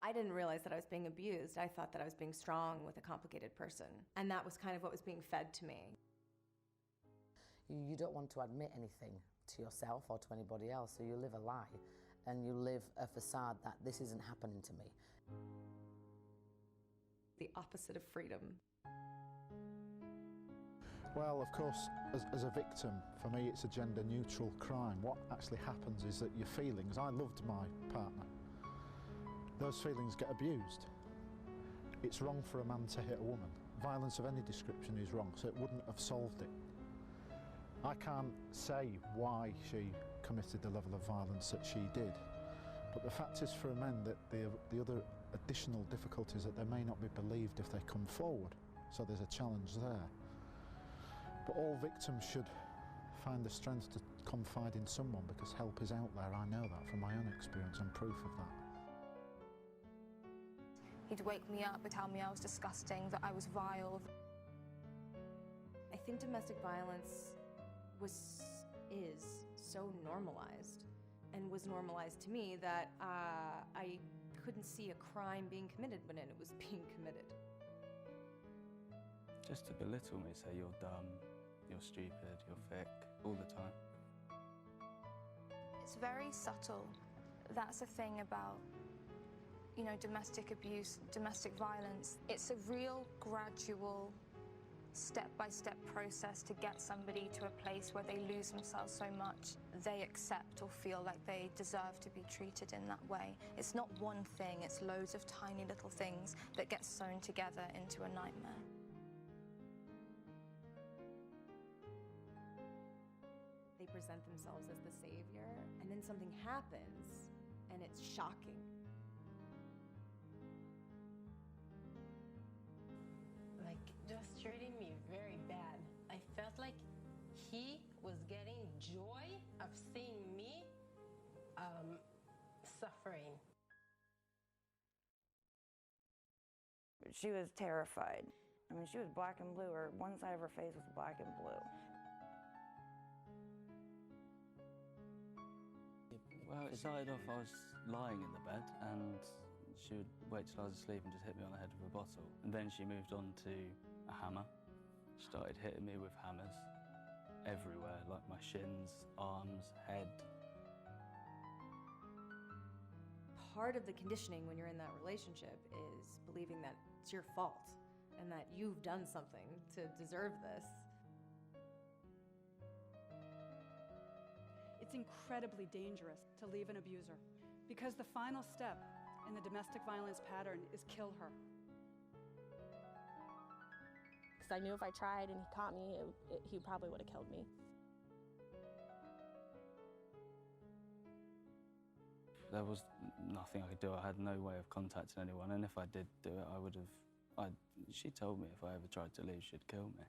I didn't realize that I was being abused. I thought that I was being strong with a complicated person. And that was kind of what was being fed to me. You don't want to admit anything to yourself or to anybody else, so you live a lie and you live a facade that this isn't happening to me. The opposite of freedom. Well, of course, as a victim, for me it's a gender-neutral crime. What actually happens is that your feelings, I loved my partner, those feelings get abused. It's wrong for a man to hit a woman. Violence of any description is wrong, so it wouldn't have solved it. I can't say why she committed the level of violence that she did, but the fact is for men that the other additional difficulties that they may not be believed if they come forward, so there's a challenge there. But all victims should find the strength to confide in someone because help is out there. I know that from my own experience and proof of that. He'd wake me up and tell me I was disgusting, that I was vile. I think domestic violence is so normalized, and was normalized to me that I couldn't see a crime being committed when it was being committed. Just to belittle me, say you're dumb, you're stupid, you're thick, all the time. It's very subtle. That's the thing about, you know, domestic abuse, domestic violence. It's a real gradual, step-by-step process to get somebody to a place where they lose themselves so much they accept or feel like they deserve to be treated in that way. It's not one thing, it's loads of tiny little things that get sewn together into a nightmare. They present themselves as the savior, and then something happens, and it's shocking. Like, just treating me very bad. I felt like he was getting joy of seeing me suffering. She was terrified. I mean, she was black and blue, or one side of her face was black and blue. Well, it started off, I was lying in the bed and she would wait till I was asleep and just hit me on the head with a bottle. And then she moved on to a hammer. She started hitting me with hammers everywhere, like my shins, arms, head. Part of the conditioning when you're in that relationship is believing that it's your fault and that you've done something to deserve this. It's incredibly dangerous to leave an abuser because the final step in the domestic violence pattern is kill her. Because I knew if I tried and he caught me, he probably would have killed me. There was nothing I could do. I had no way of contacting anyone, and if I did do it, I would have... She told me if I ever tried to leave, she'd kill me.